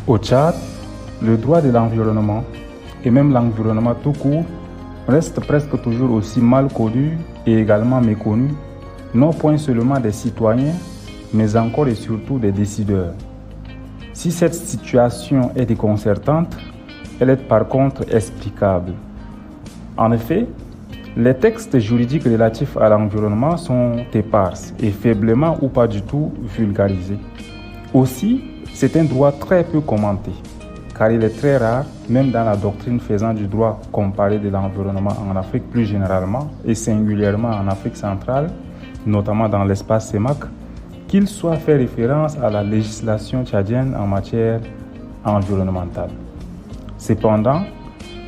Au Tchad, le droit de l'environnement, et même l'environnement tout court, reste presque toujours aussi mal connu et également méconnu, non point seulement des citoyens, mais encore et surtout des décideurs. Si cette situation est déconcertante, elle est par contre explicable. En effet, les textes juridiques relatifs à l'environnement sont épars et faiblement ou pas du tout vulgarisés. Aussi, c'est un droit très peu commenté, car il est très rare, même dans la doctrine faisant du droit comparé de l'environnement en Afrique plus généralement et singulièrement en Afrique centrale, notamment dans l'espace CEMAC, qu'il soit fait référence à la législation tchadienne en matière environnementale. Cependant,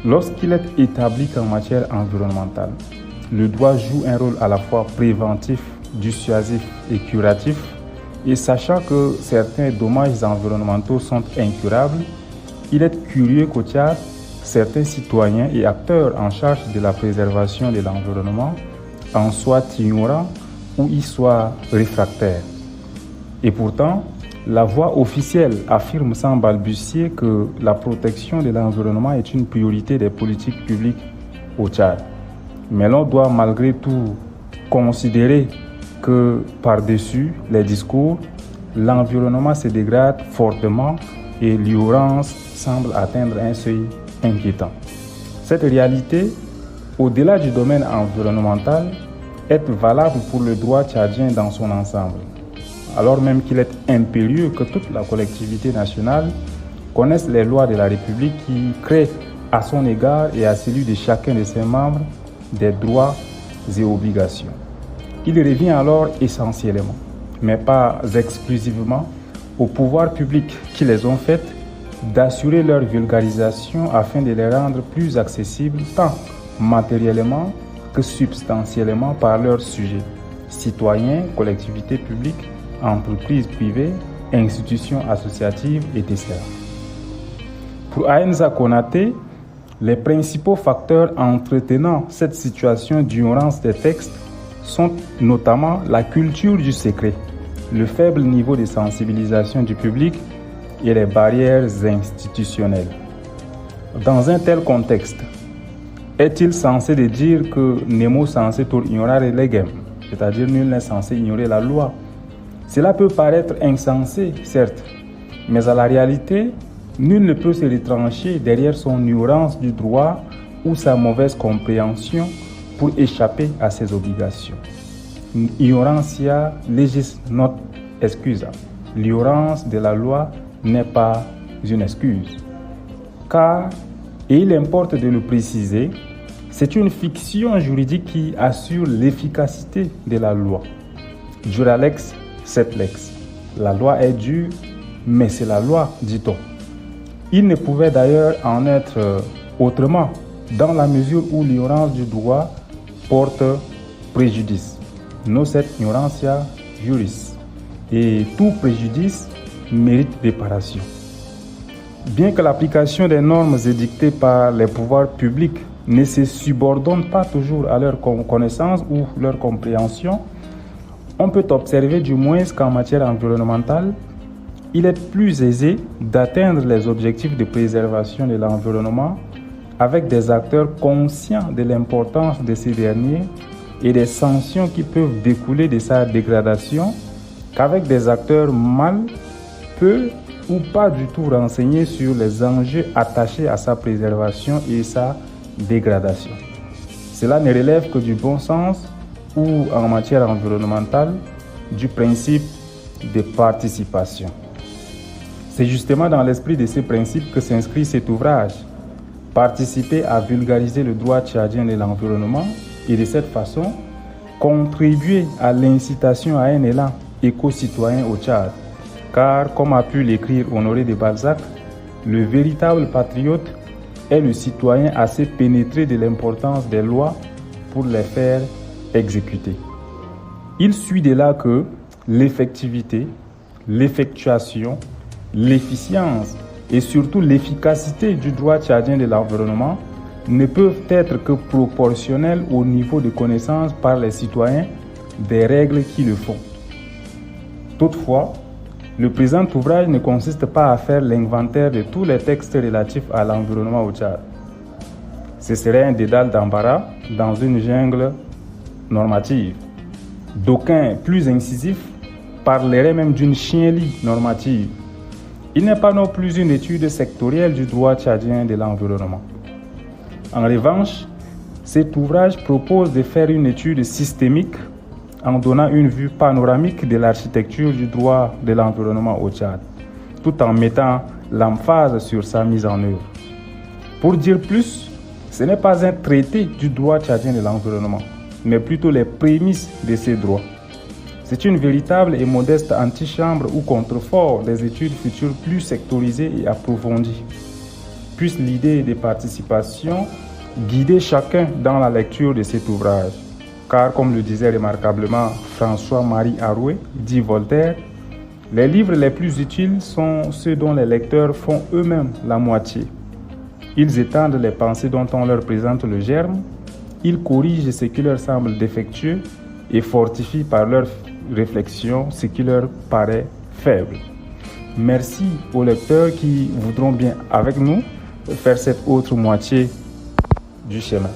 lorsqu'il est établi qu'en matière environnementale, le droit joue un rôle à la fois préventif, dissuasif et curatif, et sachant que certains dommages environnementaux sont incurables, il est curieux qu'au Tchad, certains citoyens et acteurs en charge de la préservation de l'environnement en soient ignorants ou y soient réfractaires. Et pourtant, la voix officielle affirme sans balbutier que la protection de l'environnement est une priorité des politiques publiques au Tchad. Mais l'on doit malgré tout considérer que par-dessus les discours, l'environnement se dégrade fortement et l'ignorance semble atteindre un seuil inquiétant. Cette réalité, au-delà du domaine environnemental, est valable pour le droit tchadien dans son ensemble, alors même qu'il est impérieux que toute la collectivité nationale connaisse les lois de la République qui créent à son égard et à celui de chacun de ses membres des droits et obligations. Il revient alors essentiellement, mais pas exclusivement, aux pouvoirs publics qui les ont faites d'assurer leur vulgarisation afin de les rendre plus accessibles tant matériellement que substantiellement par leurs sujets, citoyens, collectivités publiques, entreprises privées, institutions associatives, etc. Pour Aenza Konaté, les principaux facteurs entretenant cette situation d'ignorance des textes sont notamment la culture du secret, le faible niveau de sensibilisation du public et les barrières institutionnelles. Dans un tel contexte, est-il censé de dire que nemo censé tur ignorare legem, c'est-à-dire nul n'est censé ignorer la loi? Cela peut paraître insensé, certes, mais à la réalité, nul ne peut se retrancher derrière son ignorance du droit ou sa mauvaise compréhension pour échapper à ses obligations. Ignorantia legis not excusa. L'ignorance de la loi n'est pas une excuse. Car, et il importe de le préciser, c'est une fiction juridique qui assure l'efficacité de la loi. Dura lex, sed lex. La loi est dure, mais c'est la loi, dit-on. Il ne pouvait d'ailleurs en être autrement, dans la mesure où l'ignorance du droit porte préjudice. Nocet ignorantia juris. Et tout préjudice mérite réparation. Bien que l'application des normes édictées par les pouvoirs publics ne se subordonne pas toujours à leur connaissance ou leur compréhension, on peut observer du moins qu'en matière environnementale, il est plus aisé d'atteindre les objectifs de préservation de l'environnement avec des acteurs conscients de l'importance de ces derniers et des sanctions qui peuvent découler de sa dégradation qu'avec des acteurs mal, peu ou pas du tout renseignés sur les enjeux attachés à sa préservation et sa dégradation. Cela ne relève que du bon sens ou, en matière environnementale, du principe de participation. C'est justement dans l'esprit de ces principes que s'inscrit cet ouvrage, participer à vulgariser le droit tchadien de l'environnement et de cette façon, contribuer à l'incitation à un élan éco-citoyen au Tchad. Car, comme a pu l'écrire Honoré de Balzac, le véritable patriote est le citoyen assez pénétré de l'importance des lois pour les faire exécuter. Il suit de là que l'effectivité, l'effectuation, l'efficience et surtout l'efficacité du droit tchadien de l'environnement ne peuvent être que proportionnelles au niveau de connaissance par les citoyens des règles qui le font. Toutefois, Le présent ouvrage ne consiste pas à faire l'inventaire de tous les textes relatifs à l'environnement au Tchad. Ce serait un dédale d'embarras dans une jungle normative. D'aucuns, plus incisifs, parleraient même d'une chienlit normative. Il n'est pas non plus une étude sectorielle du droit tchadien de l'environnement. En revanche, cet ouvrage propose de faire une étude systémique en donnant une vue panoramique de l'architecture du droit de l'environnement au Tchad, tout en mettant l'emphase sur sa mise en œuvre. Pour dire plus, ce n'est pas un traité du droit tchadien de l'environnement, mais plutôt les prémices de ces droits. C'est une véritable et modeste antichambre ou contrefort des études futures plus sectorisées et approfondies. Puisse l'idée de participation guider chacun dans la lecture de cet ouvrage. Car, comme le disait remarquablement François-Marie Arouet, dit Voltaire, les livres les plus utiles sont ceux dont les lecteurs font eux-mêmes la moitié. Ils étendent les pensées dont on leur présente le germe, ils corrigent ce qui leur semble défectueux et fortifient par leur réflexion ce qui leur paraît faible. Merci aux lecteurs qui voudront bien avec nous faire cette autre moitié du chemin.